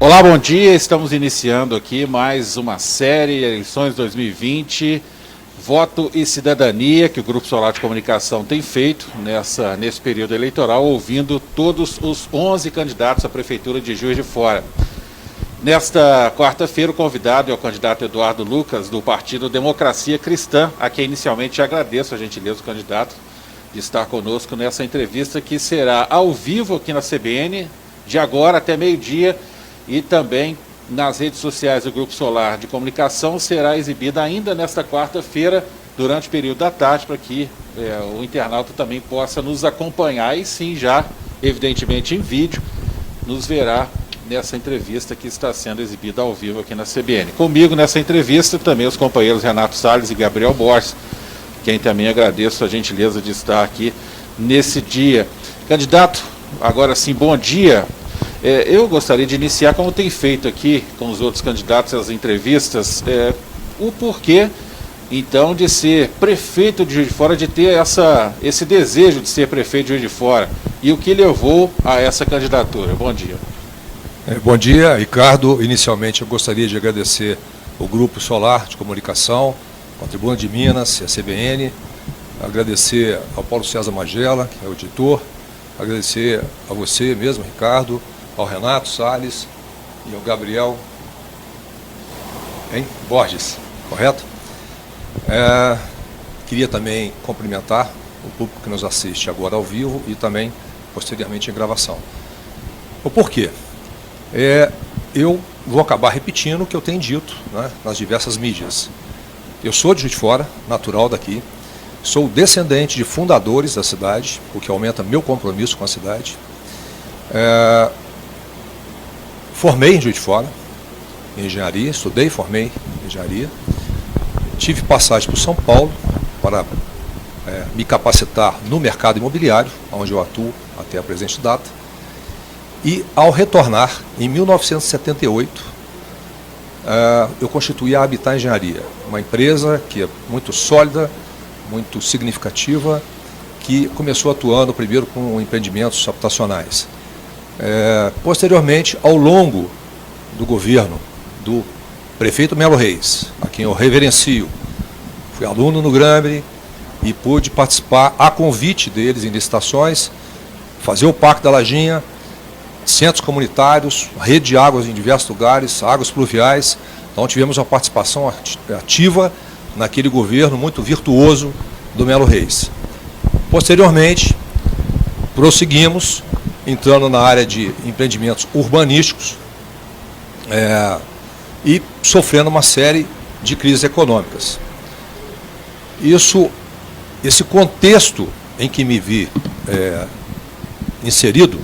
Olá, bom dia. Estamos iniciando aqui mais uma série, eleições 2020, voto e cidadania, que o Grupo Solar de Comunicação tem feito nesse período eleitoral, ouvindo todos os 11 candidatos à Prefeitura de Juiz de Fora. Nesta quarta-feira, o convidado é o candidato Eduardo Lucas, do Partido Democracia Cristã, a quem inicialmente agradeço a gentileza do candidato de estar conosco nessa entrevista, que será ao vivo aqui na CBN, de agora até meio-dia, e também nas redes sociais do Grupo Solar de Comunicação. Será exibida ainda nesta quarta-feira, durante o período da tarde, para que o internauta também possa nos acompanhar, e sim, já, evidentemente, em vídeo, nos verá nessa entrevista que está sendo exibida ao vivo aqui na CBN. Comigo nessa entrevista também os companheiros Renato Salles e Gabriel Borges, quem também agradeço a gentileza de estar aqui nesse dia. Candidato, agora sim, bom dia. Eu gostaria de iniciar, como tem feito aqui com os outros candidatos, as entrevistas, o porquê, então, de ser prefeito de Juiz de Fora, de ter esse desejo de ser prefeito de Juiz de Fora, e o que levou a essa candidatura. Bom dia. Bom dia, Ricardo. Inicialmente, eu gostaria de agradecer o Grupo Solar de Comunicação, a Tribuna de Minas e a CBN, agradecer ao Paulo César Magela, que é o editor, agradecer a você mesmo, Ricardo, ao Renato Salles e ao Gabriel Borges, correto? Queria também cumprimentar o público que nos assiste agora ao vivo e também posteriormente em gravação. O porquê? Eu vou acabar repetindo o que eu tenho dito, né, nas diversas mídias. Eu sou de Juiz de Fora, natural daqui, sou descendente de fundadores da cidade, o que aumenta meu compromisso com a cidade. Formei em Juiz de Fora, em engenharia, estudei e formei em engenharia. Tive passagem por São Paulo para me capacitar no mercado imobiliário, onde eu atuo até a presente data. E ao retornar, em 1978, eu constituí a Habitat Engenharia, uma empresa que é muito sólida, muito significativa, que começou atuando primeiro com empreendimentos habitacionais. Posteriormente, ao longo do governo do prefeito Melo Reis, a quem eu reverencio, fui aluno no Grambre e pude participar a convite deles em licitações, fazer o Parque da Lajinha, centros comunitários, rede de águas em diversos lugares, águas pluviais. Então tivemos uma participação ativa naquele governo muito virtuoso do Melo Reis. Posteriormente, prosseguimos, entrando na área de empreendimentos urbanísticos e sofrendo uma série de crises econômicas. Esse contexto em que me vi inserido,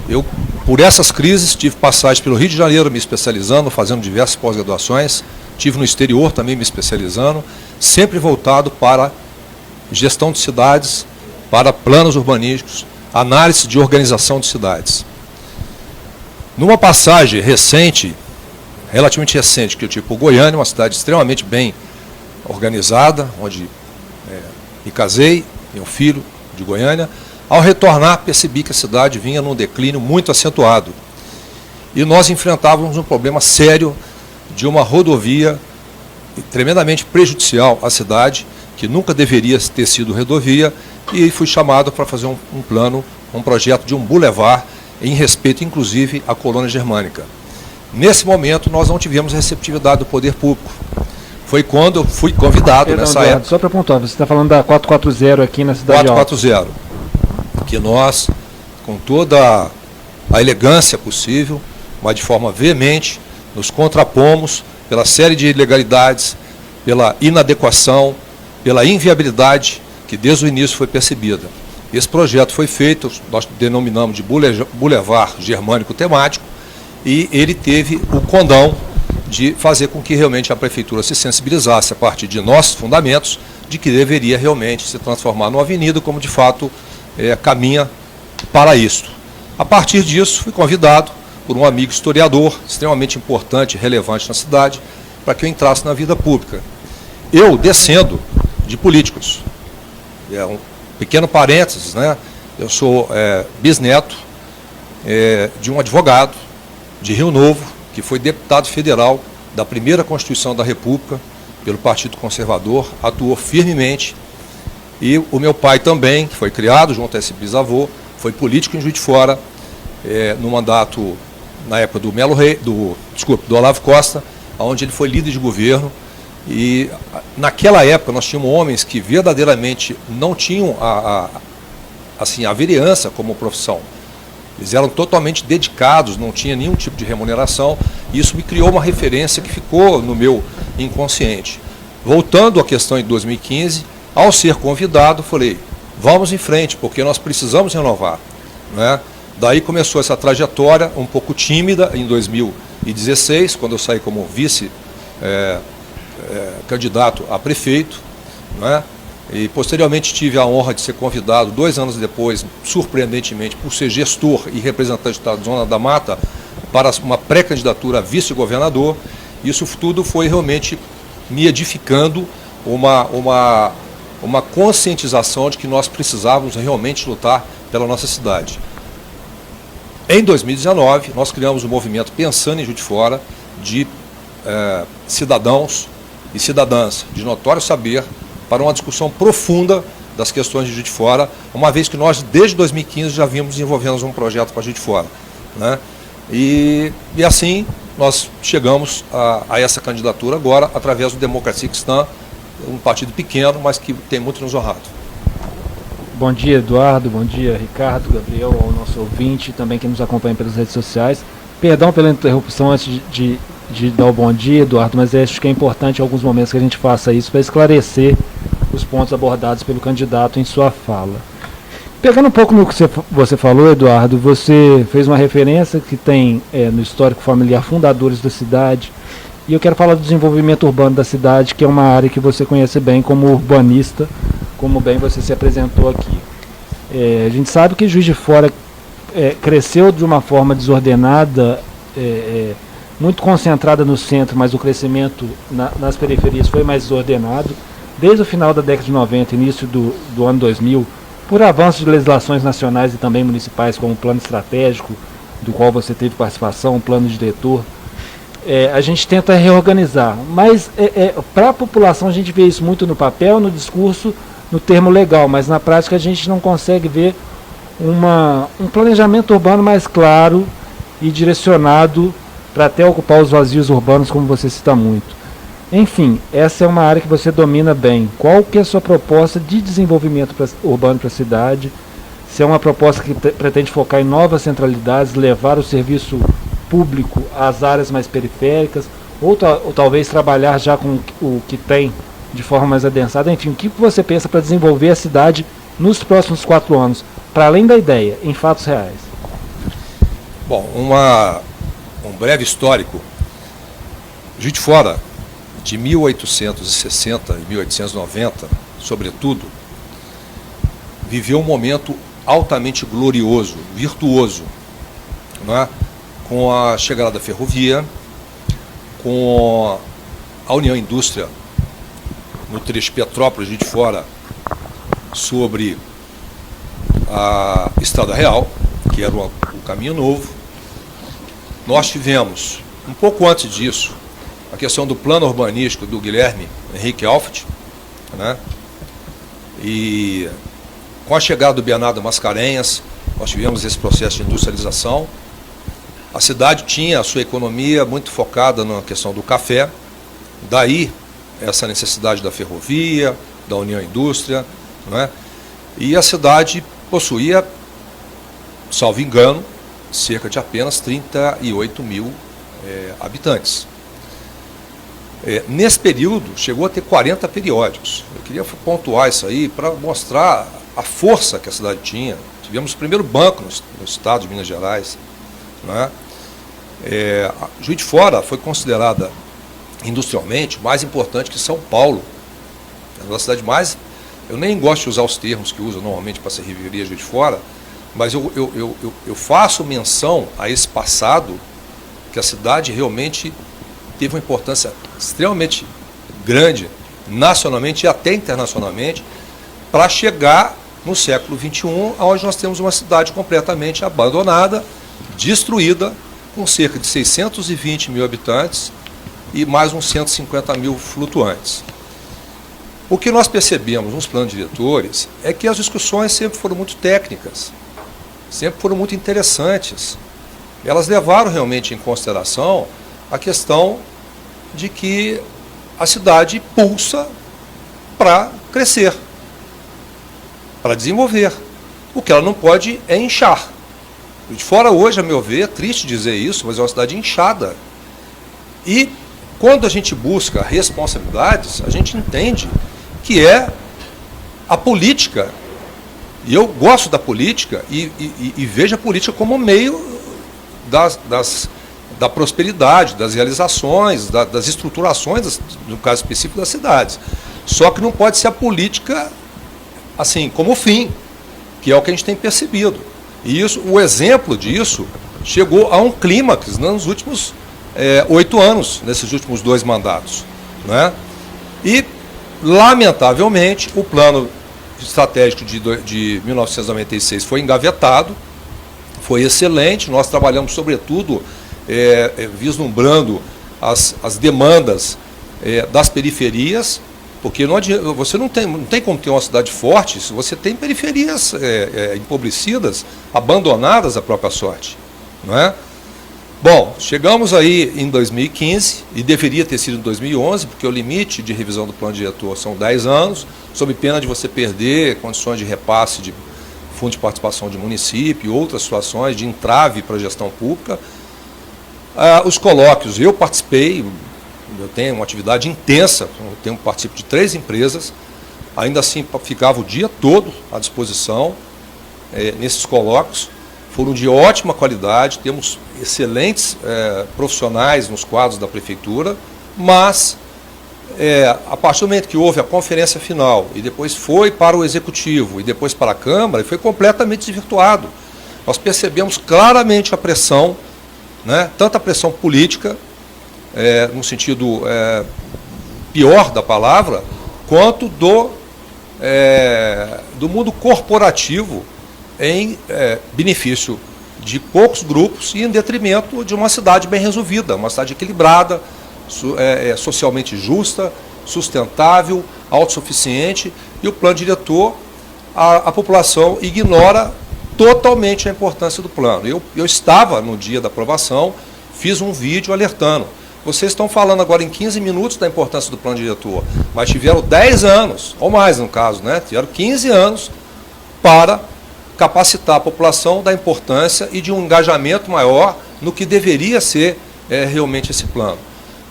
eu, por essas crises, tive passagem pelo Rio de Janeiro me especializando, fazendo diversas pós-graduações, tive no exterior também me especializando, sempre voltado para gestão de cidades, para planos urbanísticos, análise de organização de cidades. Numa passagem recente, relativamente recente, que eu tive por Goiânia, uma cidade extremamente bem organizada, onde me casei, tenho um filho de Goiânia. Ao retornar, percebi que a cidade vinha num declínio muito acentuado. E nós enfrentávamos um problema sério de uma rodovia tremendamente prejudicial à cidade, que nunca deveria ter sido rodovia, e fui chamado para fazer um plano, um projeto de um bulevar, em respeito, inclusive, à colônia germânica. Nesse momento, nós não tivemos receptividade do poder público. Foi quando eu fui convidado nessa época. Só para pontuar, você está falando da 440 aqui na cidade de Altos. 440. Que nós, com toda a elegância possível, mas de forma veemente, nos contrapomos pela série de ilegalidades, pela inadequação, pela inviabilidade que desde o início foi percebida. Esse projeto foi feito, nós denominamos de Boulevard Germânico Temático, e ele teve o condão de fazer com que realmente a Prefeitura se sensibilizasse a partir de nossos fundamentos, de que deveria realmente se transformar numa avenida, como de fato caminha para isto. A partir disso, fui convidado por um amigo historiador, extremamente importante e relevante na cidade, para que eu entrasse na vida pública. Eu descendo de políticos. Um pequeno parênteses, né? Eu sou bisneto de um advogado de Rio Novo, que foi deputado federal da primeira Constituição da República, pelo Partido Conservador, atuou firmemente. E o meu pai também, que foi criado junto a esse bisavô, foi político em Juiz de Fora, no mandato, na época do Olavo Costa, onde ele foi líder de governo. E naquela época nós tínhamos homens que verdadeiramente não tinham a vereança como profissão. Eles eram totalmente dedicados, não tinha nenhum tipo de remuneração. E isso me criou uma referência que ficou no meu inconsciente. Voltando à questão de 2015, ao ser convidado, falei, vamos em frente, porque nós precisamos renovar, né? Daí começou essa trajetória um pouco tímida em 2016, quando eu saí como vice candidato a prefeito, né? E posteriormente tive a honra de ser convidado 2 anos depois, surpreendentemente, por ser gestor e representante da Zona da Mata, para uma pré-candidatura a vice-governador. Isso tudo foi realmente me edificando uma conscientização de que nós precisávamos realmente lutar pela nossa cidade. Em 2019, nós criamos um movimento Pensando em Juiz de Fora, de cidadãos e cidadãs de notório saber, para uma discussão profunda das questões de Juiz de Fora, uma vez que nós, desde 2015, já vimos desenvolvendo um projeto para Juiz de Fora, né? E assim nós chegamos a essa candidatura agora, através do Democracia Cristã, um partido pequeno, mas que tem muito nos honrado. Bom dia, Eduardo, bom dia, Ricardo, Gabriel, ao nosso ouvinte, também que nos acompanha pelas redes sociais. Perdão pela interrupção antes de dar o bom dia, Eduardo, mas acho que é importante em alguns momentos que a gente faça isso para esclarecer os pontos abordados pelo candidato em sua fala. Pegando um pouco no que você falou, Eduardo, você fez uma referência que tem no histórico familiar fundadores da cidade, e eu quero falar do desenvolvimento urbano da cidade, que é uma área que você conhece bem como urbanista, como bem você se apresentou aqui. A gente sabe que Juiz de Fora cresceu de uma forma desordenada, muito concentrada no centro, mas o crescimento nas periferias foi mais desordenado. Desde o final da década de 90, início do ano 2000, por avanços de legislações nacionais e também municipais, como o plano estratégico, do qual você teve participação, o plano diretor, a gente tenta reorganizar. Mas para a população a gente vê isso muito no papel, no discurso, no termo legal, mas na prática a gente não consegue ver um planejamento urbano mais claro e direcionado para até ocupar os vazios urbanos, como você cita muito. Enfim, essa é uma área que você domina bem. Qual que é a sua proposta de desenvolvimento urbano para a cidade? Se é uma proposta que pretende focar em novas centralidades, levar o serviço público às áreas mais periféricas, ou talvez trabalhar já com o que tem de forma mais adensada. Enfim, o que você pensa para desenvolver a cidade nos próximos 4 anos, para além da ideia, em fatos reais? Bom, um breve histórico. Juiz de Fora, de 1860 e 1890, sobretudo, viveu um momento altamente glorioso, virtuoso, não é? Com a chegada da ferrovia, com a União Indústria no trecho Petrópolis, Juiz de Fora, sobre a Estrada Real, que era o caminho novo. Nós tivemos, um pouco antes disso, a questão do plano urbanístico do Guilherme Henrique Alfit, né? E com a chegada do Bernardo Mascarenhas, nós tivemos esse processo de industrialização. A cidade tinha a sua economia muito focada na questão do café, daí essa necessidade da ferrovia, da União Indústria, né? E a cidade possuía, salvo engano, cerca de apenas 38 mil habitantes. Nesse período, chegou a ter 40 periódicos. Eu queria pontuar isso aí para mostrar a força que a cidade tinha. Tivemos o primeiro banco no estado de Minas Gerais, né? Juiz de Fora foi considerada industrialmente mais importante que São Paulo. É uma cidade mais... Eu nem gosto de usar os termos que usam normalmente para se referir a Juiz de Fora, mas eu faço menção a esse passado, que a cidade realmente teve uma importância extremamente grande, nacionalmente e até internacionalmente, para chegar no século XXI, onde nós temos uma cidade completamente abandonada, destruída, com cerca de 620 mil habitantes e mais uns 150 mil flutuantes. O que nós percebemos nos planos diretores é que as discussões sempre foram muito técnicas, sempre foram muito interessantes. Elas levaram realmente em consideração a questão de que a cidade pulsa para crescer, para desenvolver. O que ela não pode é inchar. De fora hoje, a meu ver, é triste dizer isso, mas é uma cidade inchada. E quando a gente busca responsabilidades, a gente entende que é a política. E eu gosto da política e vejo a política como meio da prosperidade, das realizações, das estruturações, no caso específico, das cidades. Só que não pode ser a política assim como fim, que é o que a gente tem percebido. E isso, o exemplo disso chegou a um clímax nos últimos 8 anos, nesses últimos 2 mandatos. Né? E, lamentavelmente, o plano estratégico de 1996 foi engavetado, foi excelente, nós trabalhamos sobretudo vislumbrando as demandas das periferias, porque você não tem como ter uma cidade forte se você tem periferias empobrecidas, abandonadas à própria sorte. Não é? Bom, chegamos aí em 2015, e deveria ter sido em 2011, porque o limite de revisão do plano diretor são 10 anos, sob pena de você perder condições de repasse de fundo de participação de município, outras situações de entrave para a gestão pública. Os colóquios, eu participei, eu tenho uma atividade intensa, participo de 3 empresas, ainda assim ficava o dia todo à disposição nesses colóquios, foram de ótima qualidade, temos excelentes profissionais nos quadros da prefeitura, mas a partir do momento que houve a conferência final e depois foi para o executivo e depois para a Câmara, foi completamente desvirtuado. Nós percebemos claramente a pressão, né, tanto a pressão política, no sentido pior da palavra, quanto do mundo corporativo em benefício de poucos grupos e em detrimento de uma cidade bem resolvida, uma cidade equilibrada, socialmente justa, sustentável, autossuficiente, e o plano diretor, a população ignora totalmente a importância do plano. Eu estava no dia da aprovação, fiz um vídeo alertando. Vocês estão falando agora em 15 minutos da importância do plano diretor, mas tiveram 10 anos, ou mais no caso, né? Tiveram 15 anos para capacitar a população da importância e de um engajamento maior no que deveria ser realmente esse plano.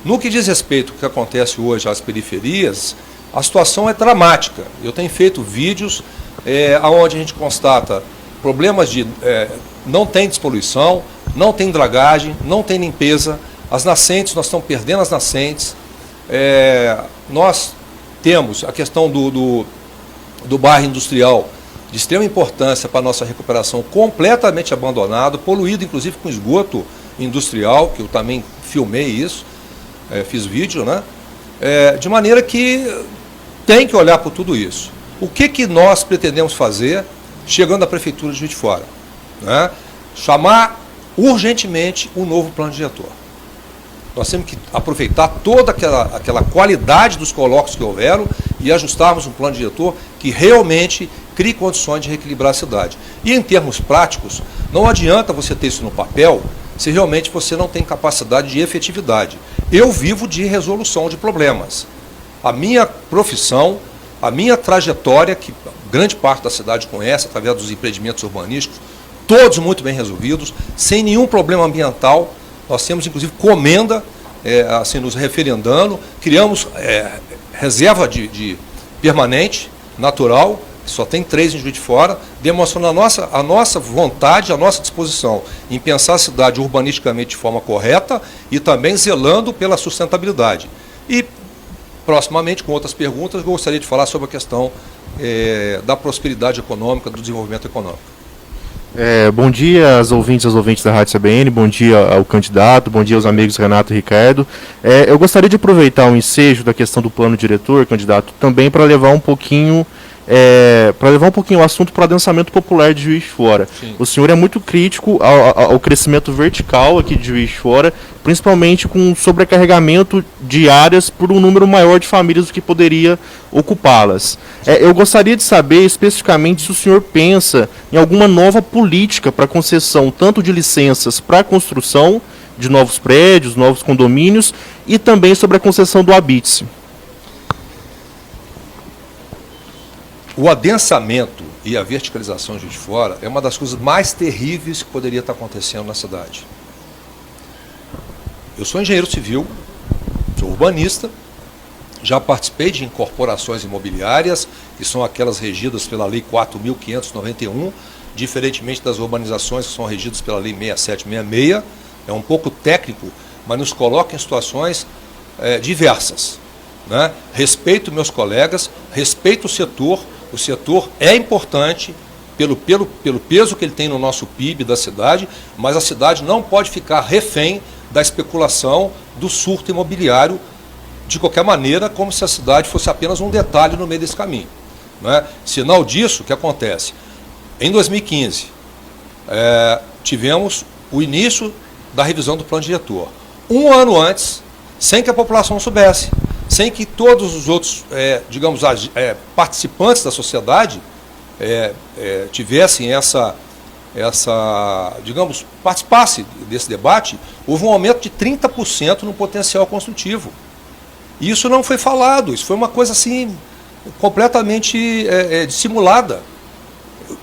No que diz respeito ao que acontece hoje às periferias, a situação é dramática. Eu tenho feito vídeos onde a gente constata problemas de não tem despoluição, não tem dragagem, não tem limpeza, as nascentes, nós estamos perdendo as nascentes, nós temos a questão do bairro industrial de extrema importância para a nossa recuperação, completamente abandonado, poluído inclusive com esgoto industrial, que eu também filmei isso, fiz vídeo, né? De maneira que tem que olhar por tudo isso. O que nós pretendemos fazer chegando à Prefeitura de Juiz de Fora? Né? Chamar urgentemente um novo plano diretor. Nós temos que aproveitar toda aquela qualidade dos colóquios que houveram e ajustarmos um plano diretor que realmente crie condições de reequilibrar a cidade. E em termos práticos, não adianta você ter isso no papel se realmente você não tem capacidade de efetividade. Eu vivo de resolução de problemas. A minha profissão, a minha trajetória, que grande parte da cidade conhece através dos empreendimentos urbanísticos, todos muito bem resolvidos, sem nenhum problema ambiental. Nós temos, inclusive, comenda, assim, nos referendando, criamos reserva de permanente, natural, só tem 3 em Juiz de Fora, demonstrando a nossa vontade, a nossa disposição em pensar a cidade urbanisticamente de forma correta e também zelando pela sustentabilidade. E, proximamente, com outras perguntas, eu gostaria de falar sobre a questão da prosperidade econômica, do desenvolvimento econômico. Bom dia aos ouvintes da Rádio CBN, bom dia ao candidato, bom dia aos amigos Renato e Ricardo. Eu gostaria de aproveitar o ensejo da questão do plano diretor, candidato, também para levar um pouquinho para levar um pouquinho o assunto para o adensamento popular de Juiz de Fora. Sim. O senhor é muito crítico ao crescimento vertical aqui de Juiz de Fora, principalmente com sobrecarregamento de áreas por um número maior de famílias do que poderia ocupá-las. Eu gostaria de saber especificamente se o senhor pensa em alguma nova política para concessão tanto de licenças para a construção de novos prédios, novos condomínios, e também sobre a concessão do habite-se. O adensamento e a verticalização de Juiz de Fora é uma das coisas mais terríveis que poderia estar acontecendo na cidade. Eu sou engenheiro civil, sou urbanista, já participei de incorporações imobiliárias, que são aquelas regidas pela Lei 4.591, diferentemente das urbanizações que são regidas pela Lei 6766. É um pouco técnico, mas nos coloca em situações diversas, né? Respeito meus colegas, respeito o setor é importante pelo peso que ele tem no nosso PIB da cidade, mas a cidade não pode ficar refém da especulação, do surto imobiliário, de qualquer maneira, como se a cidade fosse apenas um detalhe no meio desse caminho, né? Sinal disso, o que acontece? Em 2015, tivemos o início da revisão do plano diretor. Um ano antes, sem que a população soubesse, sem que todos os outros, participantes da sociedade tivessem participasse desse debate, houve um aumento de 30% no potencial construtivo. E isso não foi falado, isso foi uma coisa assim, completamente dissimulada.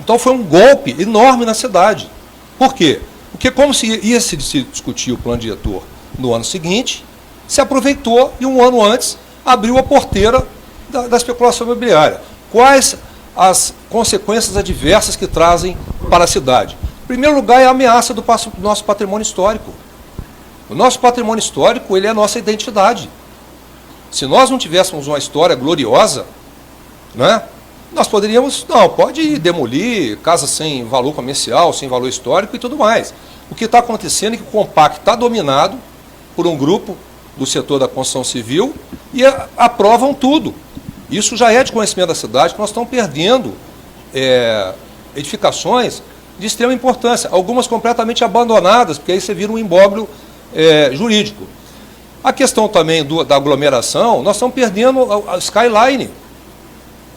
Então foi um golpe enorme na cidade. Por quê? Porque como ia se discutir o plano diretor no ano seguinte, se aproveitou e um ano antes abriu a porteira da especulação imobiliária. Quais as consequências adversas que trazem para a cidade? Em primeiro lugar, é a ameaça do nosso patrimônio histórico. O nosso patrimônio histórico, ele é a nossa identidade. Se nós não tivéssemos uma história gloriosa, né, nós poderíamos, pode demolir casas sem valor comercial, sem valor histórico e tudo mais. O que está acontecendo é que o Compacto está dominado por um grupo do setor da construção civil e aprovam tudo. Isso já é de conhecimento da cidade, que nós estamos perdendo edificações de extrema importância, algumas completamente abandonadas, porque aí você vira um imbróglio jurídico. A questão também da aglomeração, nós estamos perdendo a skyline,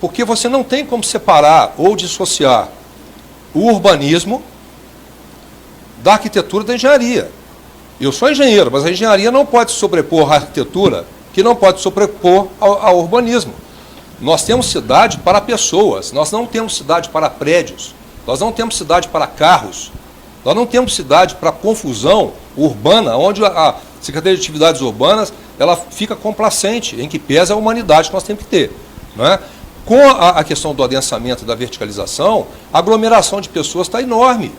porque você não tem como separar ou dissociar o urbanismo da arquitetura da engenharia. Eu sou engenheiro, mas a engenharia não pode sobrepor a arquitetura, que não pode sobrepor ao urbanismo. Nós temos cidade para pessoas, nós não temos cidade para prédios, nós não temos cidade para carros, nós não temos cidade para confusão urbana, onde a Secretaria de Atividades Urbanas ela fica complacente, em que pesa a humanidade que nós temos que ter, não é? Com a questão do adensamento e da verticalização, a aglomeração de pessoas está enorme.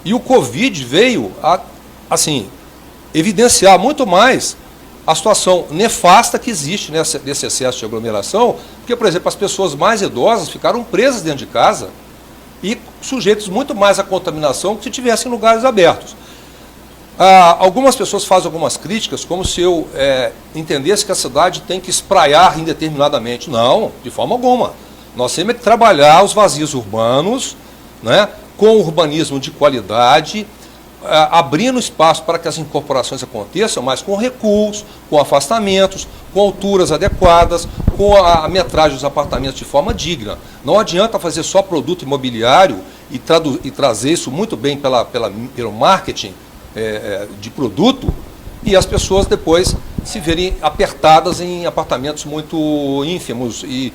E o Covid veio a, evidenciar muito mais a situação nefasta que existe nesse excesso de aglomeração, porque, por exemplo, as pessoas mais idosas ficaram presas dentro de casa e sujeitos muito mais à contaminação que se tivessem em lugares abertos. Algumas pessoas fazem algumas críticas, como se eu entendesse que a cidade tem que espraiar indeterminadamente. Não, de forma alguma. Nós temos que trabalhar os vazios urbanos, né, com urbanismo de qualidade, abrindo espaço para que as incorporações aconteçam, mas com recuos, com afastamentos, com alturas adequadas, com a metragem dos apartamentos de forma digna. Não adianta fazer só produto imobiliário e trazer isso muito bem pelo marketing de produto e as pessoas depois se verem apertadas em apartamentos muito ínfimos e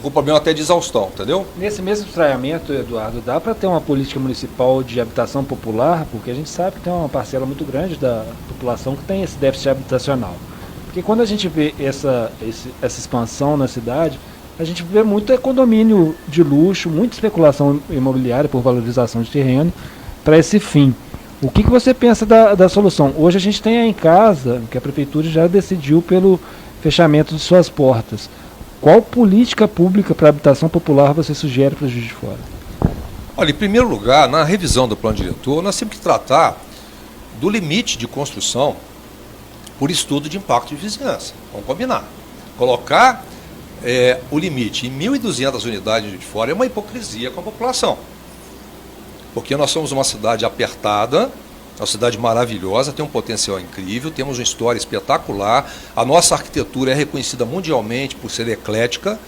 com problema até de exaustão, entendeu? Nesse mesmo estranhamento, Eduardo, dá para ter uma política municipal de habitação popular, porque a gente sabe que tem uma parcela muito grande da população que tem esse déficit habitacional. Porque quando a gente vê essa expansão na cidade, a gente vê muito condomínio de luxo, muita especulação imobiliária por valorização de terreno para esse fim. O que você pensa da solução? Hoje a gente tem aí em casa, que a prefeitura já decidiu pelo fechamento de suas portas. Qual política pública para a habitação popular você sugere para o Juiz de Fora? Olha, em primeiro lugar, na revisão do plano diretor, nós temos que tratar do limite de construção por estudo de impacto de vizinhança. Vamos combinar. Colocar o limite em 1.200 unidades de fora é uma hipocrisia com a população. Porque nós somos uma cidade apertada, uma cidade maravilhosa, tem um potencial incrível, temos uma história espetacular, a nossa arquitetura é reconhecida mundialmente por ser eclética,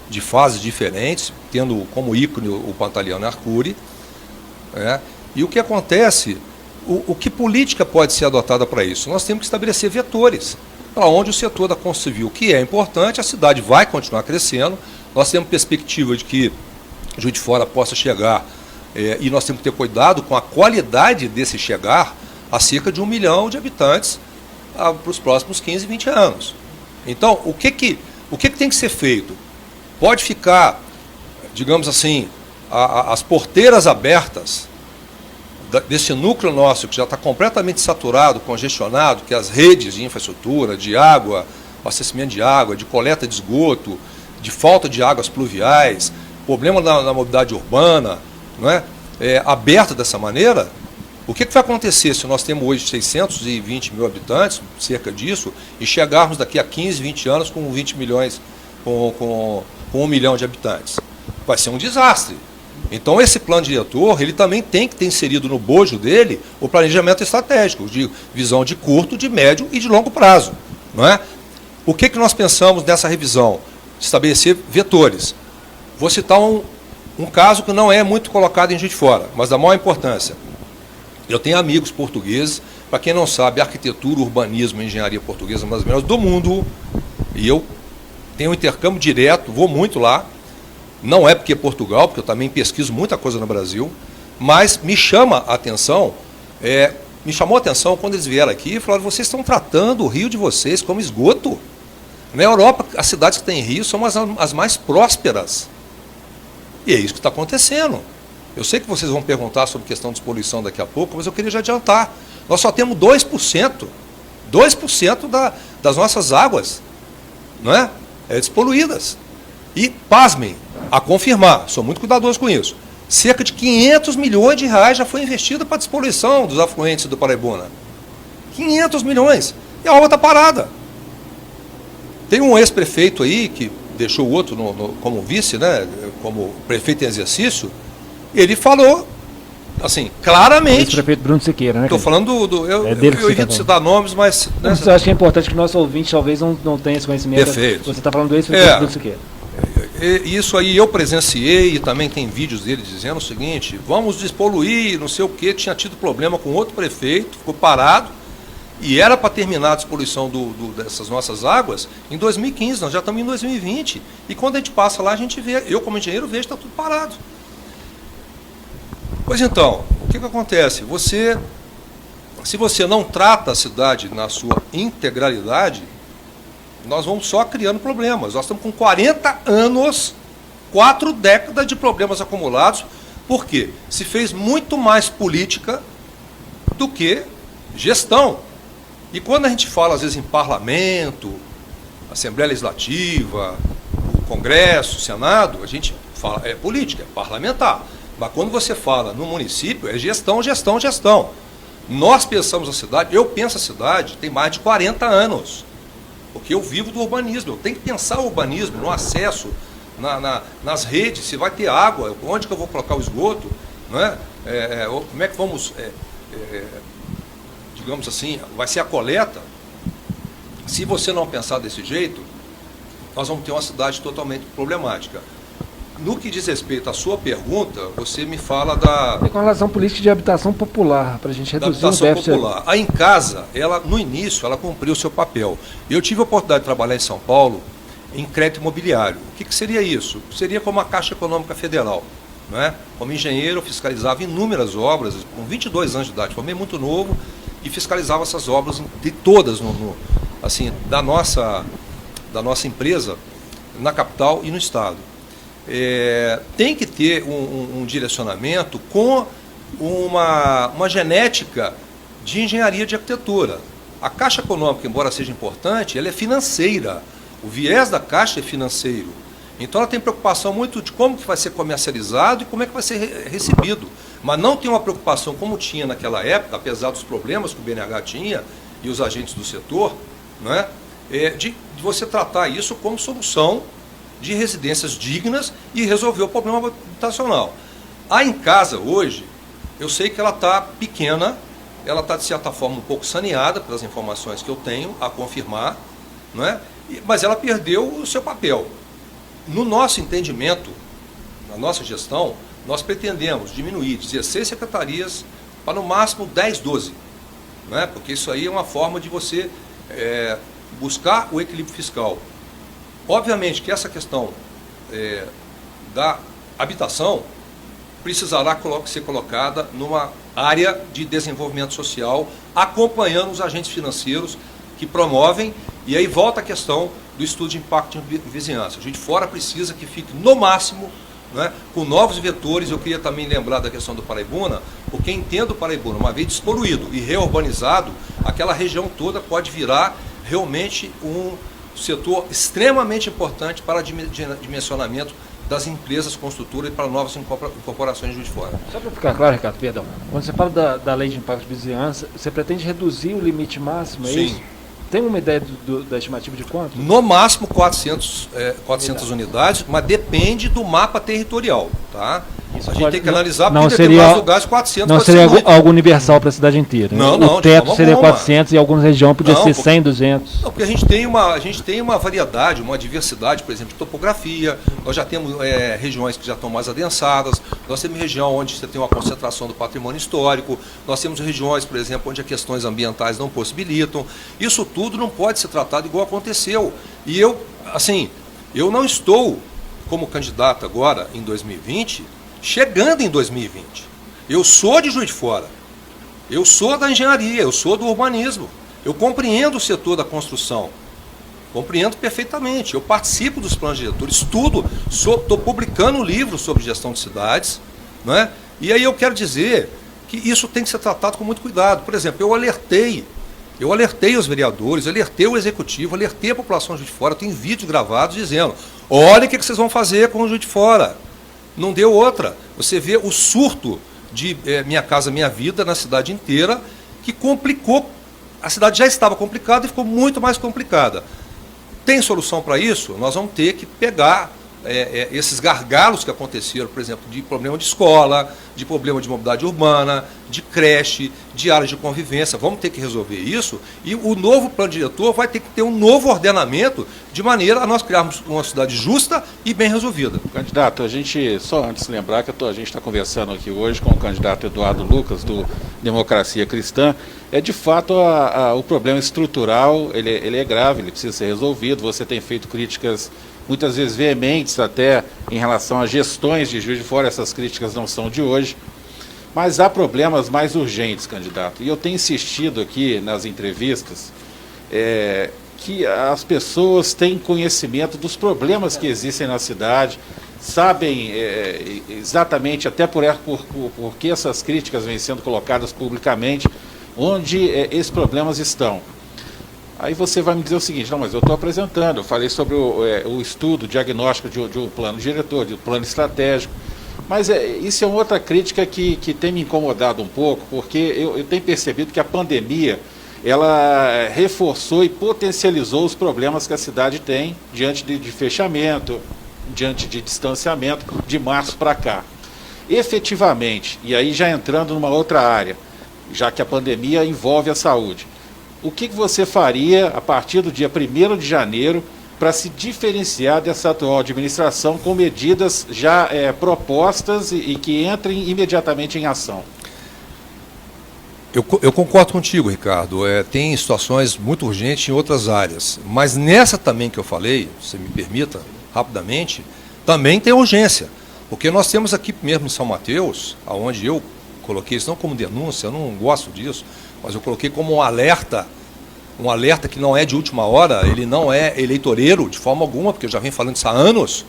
de fases diferentes, tendo como ícone o Pantaleão Arcuri. E o que acontece, o que política pode ser adotada para isso? Nós temos que estabelecer vetores, para onde o setor da construção civil, que é importante, a cidade vai continuar crescendo, nós temos perspectiva de que Juiz de Fora possa chegar, e nós temos que ter cuidado com a qualidade desse chegar a cerca de 1 milhão de habitantes para os próximos 15, 20 anos. Então, o que tem que ser feito? Pode ficar, digamos assim, as porteiras abertas desse núcleo nosso, que já está completamente saturado, congestionado, que as redes de infraestrutura, de água, abastecimento de água, de coleta de esgoto, de falta de águas pluviais, problema na mobilidade urbana, não é? Aberta dessa maneira, o que vai acontecer se nós temos hoje 620 mil habitantes, cerca disso, e chegarmos daqui a 15, 20 anos com 20 milhões, com 1 milhão de habitantes? Vai ser um desastre. Então esse plano diretor, ele também tem que ter inserido no bojo dele o planejamento estratégico, de visão de curto, de médio e de longo prazo. Não é? O que nós pensamos nessa revisão? Estabelecer vetores. Vou citar um caso que não é muito colocado em Juiz de Fora, mas da maior importância. Eu tenho amigos portugueses, para quem não sabe, arquitetura, urbanismo e engenharia portuguesa é uma das melhores do mundo, e eu tenho um intercâmbio direto, vou muito lá. Não é porque é Portugal, porque eu também pesquiso muita coisa no Brasil, mas me chamou a atenção quando eles vieram aqui e falaram: vocês estão tratando o rio de vocês como esgoto. Na Europa, as cidades que têm rio são as mais prósperas. E é isso que está acontecendo. Eu sei que vocês vão perguntar sobre questão de poluição daqui a pouco, mas eu queria já adiantar. Nós só temos 2% das nossas águas, não é? Despoluídas. E, pasmem, a confirmar, sou muito cuidadoso com isso, cerca de 500 milhões de reais já foi investido para a despoluição dos afluentes do Paraibuna. 500 milhões. E a obra está parada. Tem um ex-prefeito aí, que deixou o outro como vice, né, como prefeito em exercício, ele falou, assim, claramente... Ex-prefeito Bruno Siqueira, né? Estou falando eu evito citar nomes, mas... Né, eu acho que é importante que o nosso ouvinte talvez não tenha esse conhecimento. Perfeito. Você está falando do ex-prefeito Bruno Siqueira. Isso aí eu presenciei, e também tem vídeos dele dizendo o seguinte: vamos despoluir, não sei o que, tinha tido problema com outro prefeito, ficou parado, e era para terminar a despoluição dessas nossas águas em 2015, nós já estamos em 2020, e quando a gente passa lá, a gente vê, eu como engenheiro vejo que está tudo parado. Pois então, o que acontece? Se você não trata a cidade na sua integralidade, nós vamos só criando problemas. Nós estamos com 40 anos, 4 décadas de problemas acumulados, porque se fez muito mais política do que gestão. E quando a gente fala, às vezes, em parlamento, Assembleia Legislativa, o Congresso, o Senado, a gente fala, é política, é parlamentar. Mas quando você fala no município, é gestão, gestão, gestão. Nós pensamos a cidade, eu penso a cidade, tem mais de 40 anos. Porque eu vivo do urbanismo, eu tenho que pensar o urbanismo, no acesso, nas redes, se vai ter água, onde que eu vou colocar o esgoto, não é? Como é que vamos, digamos assim, vai ser a coleta. Se você não pensar desse jeito, nós vamos ter uma cidade totalmente problemática. No que diz respeito à sua pergunta, você me fala da... Com relação à política de habitação popular, para a gente reduzir o déficit. Popular. A Incasa, no início, ela cumpriu o seu papel. Eu tive a oportunidade de trabalhar em São Paulo em crédito imobiliário. O que seria isso? Seria como a Caixa Econômica Federal. Não é? Como engenheiro, eu fiscalizava inúmeras obras, com 22 anos de idade, formei muito novo, e fiscalizava essas obras de todas, assim, da nossa empresa, na capital e no estado. Tem que ter um direcionamento com uma genética de engenharia de arquitetura. A Caixa Econômica, embora seja importante, ela é financeira. O viés da Caixa é financeiro. Então ela tem preocupação muito de como que vai ser comercializado e como é que vai ser recebido. Mas não tem uma preocupação como tinha naquela época, apesar dos problemas que o BNH tinha e os agentes do setor, não é? De você tratar isso como solução de residências dignas e resolver o problema habitacional. A Em Casa, hoje, eu sei que ela está pequena, ela está, de certa forma, um pouco saneada, pelas informações que eu tenho a confirmar, não é? Mas ela perdeu o seu papel. No nosso entendimento, na nossa gestão, nós pretendemos diminuir 16 secretarias para no máximo 10, 12. Não é? Porque isso aí é uma forma de você buscar o equilíbrio fiscal. Obviamente que essa questão da habitação precisará ser colocada numa área de desenvolvimento social, acompanhando os agentes financeiros que promovem, e aí volta a questão do estudo de impacto de vizinhança. A gente fora precisa que fique, no máximo, né, com novos vetores. Eu queria também lembrar da questão do Paraibuna, porque entendo o Paraibuna, uma vez despoluído e reurbanizado, aquela região toda pode virar realmente um setor extremamente importante para dimensionamento das empresas construtoras e para novas incorporações de Juiz de Fora. Só para ficar claro, Ricardo, perdão, quando você fala da lei de impacto de vizinhança, você pretende reduzir o limite máximo, é Sim. isso? Tem uma ideia da estimativa de quanto? No máximo 400 unidades, mas depende do mapa territorial, tá? Isso a gente pode, tem que analisar, não porque em seria, determinados lugares 400 não pode seria ser muito. algo universal para a cidade inteira. Não, né? não, O de teto forma seria alguma. 400 e em algumas regiões podia Não, ser porque- 100, 200. Não, porque a gente tem uma variedade, uma diversidade, por exemplo, de topografia. Nós já temos regiões que já estão mais adensadas, nós temos região onde você tem uma concentração do patrimônio histórico, nós temos regiões, por exemplo, onde as questões ambientais não possibilitam. Isso tudo não pode ser tratado igual aconteceu. E eu não estou como candidato agora em 2020, chegando em 2020. Eu sou de Juiz de Fora, eu sou da engenharia, eu sou do urbanismo, eu compreendo o setor da construção, compreendo perfeitamente, eu participo dos planos diretores, estudo, estou publicando livros sobre gestão de cidades, não é? E aí eu quero dizer que isso tem que ser tratado com muito cuidado. Por exemplo, eu alertei os vereadores, alertei o executivo, alertei a população de Juiz de Fora, tem vídeos gravados dizendo, olha o que vocês vão fazer com o Juiz de Fora. Não deu outra. Você vê o surto de Minha Casa Minha Vida na cidade inteira, que complicou. A cidade já estava complicada e ficou muito mais complicada. Tem solução para isso? Nós vamos ter que pegar esses gargalos que aconteceram, por exemplo, de problema de escola, de problema de mobilidade urbana, de creche, de áreas de convivência. Vamos ter que resolver isso e o novo plano diretor vai ter que ter um novo ordenamento de maneira a nós criarmos uma cidade justa e bem resolvida. Candidato, a gente, só antes de lembrar que a gente está conversando aqui hoje com o candidato Eduardo Lucas, do Democracia Cristã. De fato, o problema estrutural, ele é grave, ele precisa ser resolvido. Você tem feito críticas muitas vezes veementes até em relação às gestões de Juiz de Fora, essas críticas não são de hoje. Mas há problemas mais urgentes, candidato. E eu tenho insistido aqui nas entrevistas que as pessoas têm conhecimento dos problemas que existem na cidade, sabem exatamente, até por que essas críticas vêm sendo colocadas publicamente, onde esses problemas estão. Aí você vai me dizer o seguinte, não, mas eu estou apresentando, eu falei sobre o estudo, o diagnóstico de um plano diretor, de um plano estratégico, mas isso é uma outra crítica que tem me incomodado um pouco, porque eu tenho percebido que a pandemia, ela reforçou e potencializou os problemas que a cidade tem diante de fechamento, diante de distanciamento, de março para cá. Efetivamente, e aí já entrando numa outra área, já que a pandemia envolve a saúde, o que você faria a partir do dia 1º de janeiro para se diferenciar dessa atual administração com medidas já propostas e que entrem imediatamente em ação? Eu concordo contigo, Ricardo. Tem situações muito urgentes em outras áreas, mas nessa também que eu falei, se me permita, rapidamente, também tem urgência, porque nós temos aqui mesmo em São Mateus, onde eu coloquei isso não como denúncia, eu não gosto disso, mas eu coloquei como um alerta que não é de última hora, ele não é eleitoreiro de forma alguma, porque eu já venho falando isso há anos,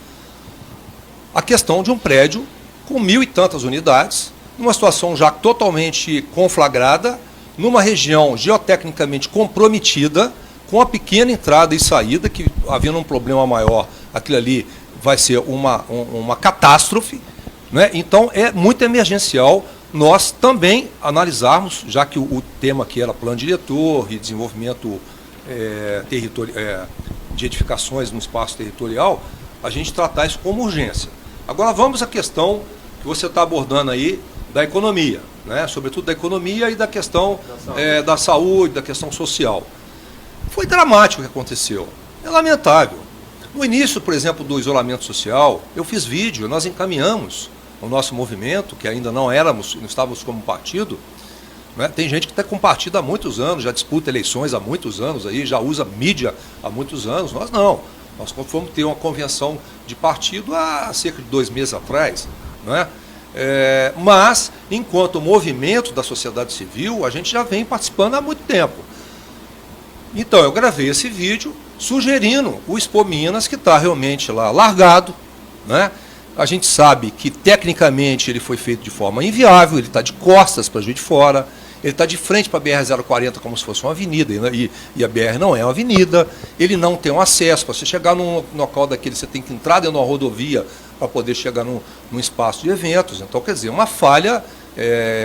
a questão de um prédio com 1.000 e tantas unidades, numa situação já totalmente conflagrada, numa região geotecnicamente comprometida, com a pequena entrada e saída, que havendo um problema maior, aquilo ali vai ser uma catástrofe, né? Então é muito emergencial nós também analisarmos, já que o tema aqui era plano diretor e desenvolvimento de edificações no espaço territorial, a gente tratar isso como urgência. Agora vamos à questão que você está abordando aí da economia, né? Sobretudo da economia e da questão da saúde, da questão social. Foi dramático o que aconteceu, é lamentável. No início, por exemplo, do isolamento social, eu fiz vídeo, nós encaminhamos o nosso movimento, que ainda não estávamos como partido, né? Tem gente que está com partido há muitos anos, já disputa eleições há muitos anos, aí, já usa mídia há muitos anos, nós não. Nós fomos ter uma convenção de partido há cerca de 2 meses atrás, né? Mas, enquanto movimento da sociedade civil, a gente já vem participando há muito tempo. Então, eu gravei esse vídeo sugerindo o Expo Minas, que está realmente lá largado, né? A gente sabe que, tecnicamente, ele foi feito de forma inviável, ele está de costas para a Juiz de Fora, ele está de frente para a BR-040 como se fosse uma avenida, e a BR não é uma avenida, ele não tem um acesso. Para você chegar num local daquele, você tem que entrar dentro de uma rodovia para poder chegar num espaço de eventos. Então, quer dizer, uma falha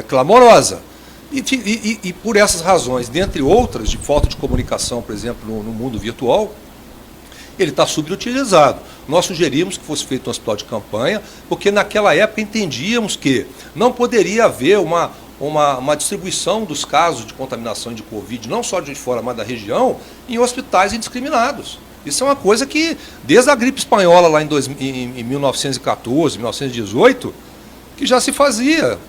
clamorosa. E por essas razões, dentre outras, de falta de comunicação, por exemplo, no mundo virtual, ele está subutilizado. Nós sugerimos que fosse feito um hospital de campanha, porque naquela época entendíamos que não poderia haver uma distribuição dos casos de contaminação de Covid, não só de fora, mas da região, em hospitais indiscriminados. Isso é uma coisa que, desde a gripe espanhola, lá em 1914, 1918, que já se fazia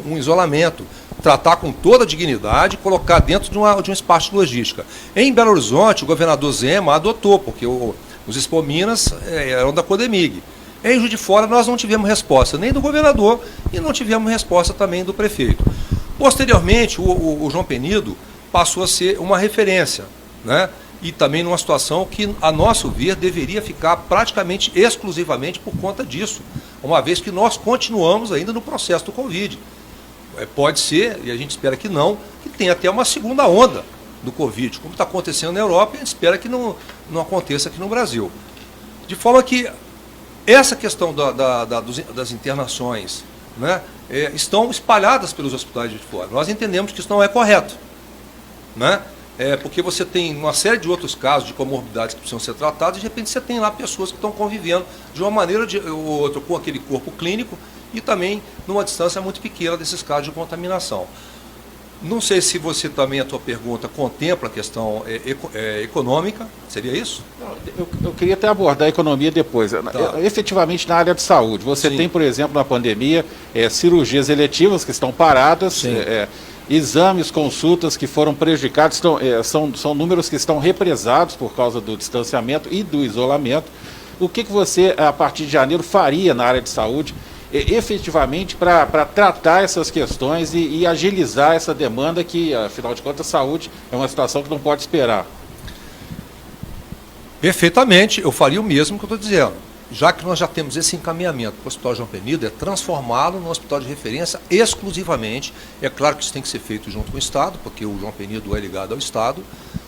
um isolamento, tratar com toda a dignidade, colocar dentro de um espaço de logística. Em Belo Horizonte, o governador Zema adotou, porque os Expo Minas eram da Codemig. Em Juiz de Fora, nós não tivemos resposta nem do governador e não tivemos resposta também do prefeito. Posteriormente, o João Penido passou a ser uma referência, né? E também numa situação que, a nosso ver, deveria ficar praticamente exclusivamente por conta disso, uma vez que nós continuamos ainda no processo do Covid. Pode ser, e a gente espera que não, que tenha até uma segunda onda do Covid, como está acontecendo na Europa, e a gente espera que não aconteça aqui no Brasil. De forma que essa questão das internações, né, estão espalhadas pelos hospitais de fora. Nós entendemos que isso não é correto, né? Porque você tem uma série de outros casos de comorbidades que precisam ser tratados, e de repente você tem lá pessoas que estão convivendo de uma maneira ou outra com aquele corpo clínico e também numa distância muito pequena desses casos de contaminação. Não sei se você também, a tua pergunta, contempla a questão econômica, seria isso? Eu queria até abordar a economia depois. Tá. Efetivamente, na área de saúde, você Sim. tem, por exemplo, na pandemia, cirurgias eletivas que estão paradas, exames, consultas que foram prejudicados, são números que estão represados por causa do distanciamento e do isolamento. O que você, a partir de janeiro, faria na área de saúde, efetivamente, para tratar essas questões e agilizar essa demanda que, afinal de contas, a saúde é uma situação que não pode esperar? Perfeitamente, eu faria o mesmo que eu estou dizendo. Já que nós já temos esse encaminhamento para o Hospital João Penido, transformá-lo num hospital de referência exclusivamente. É claro que isso tem que ser feito junto com o Estado, porque o João Penido é ligado ao Estado,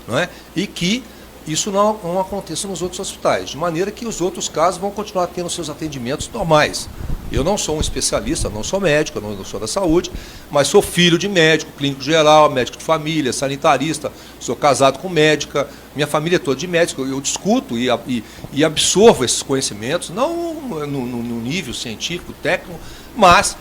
não é? E que isso não aconteça nos outros hospitais, de maneira que os outros casos vão continuar tendo seus atendimentos normais. Eu não sou um especialista, não sou médico, eu não sou da saúde, mas sou filho de médico, clínico geral, médico de família, sanitarista, sou casado com médica, minha família é toda de médico, eu discuto e absorvo esses conhecimentos, não no nível científico, técnico, mas,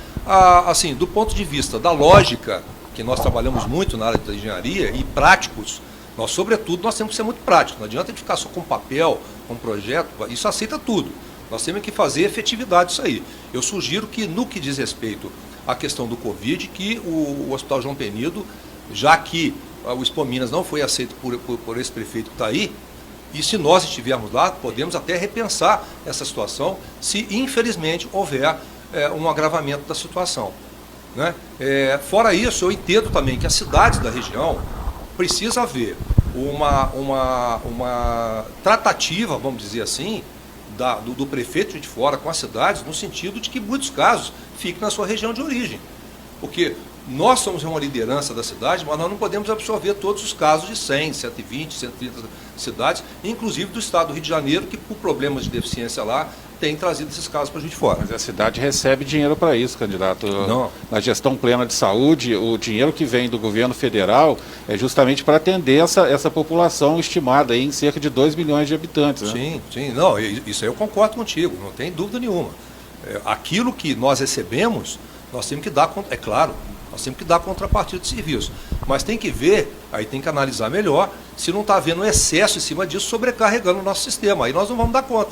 assim, do ponto de vista da lógica, que nós trabalhamos muito na área da engenharia, e práticos, sobretudo, nós temos que ser muito práticos, não adianta a gente ficar só com papel, com projeto, isso aceita tudo. Nós temos que fazer efetividade disso aí. Eu sugiro que, no que diz respeito à questão do Covid, que o Hospital João Penido, já que o Expo Minas não foi aceito por esse prefeito que está aí, e se nós estivermos lá, podemos até repensar essa situação, se infelizmente houver um agravamento da situação, né? Fora isso, eu entendo também que as cidades da região precisa haver uma tratativa, vamos dizer assim, do prefeito de fora com as cidades, no sentido de que, em muitos casos, fique na sua região de origem. Porque nós somos uma liderança da cidade, mas nós não podemos absorver todos os casos de 100, 120, 130 cidades, inclusive do estado do Rio de Janeiro, que por problemas de deficiência lá, tem trazido esses casos para a gente fora. Mas a cidade recebe dinheiro para isso, candidato. Não. Na gestão plena de saúde, o dinheiro que vem do governo federal é justamente para atender essa população estimada aí em cerca de 2 milhões de habitantes. Né? Sim, sim. Não, isso aí eu concordo contigo, não tem dúvida nenhuma. Aquilo que nós recebemos, nós temos que dar, é claro, nós temos que dar contrapartida de serviço. Mas tem que ver, aí tem que analisar melhor, se não está havendo excesso em cima disso, sobrecarregando o nosso sistema. Aí nós não vamos dar conta.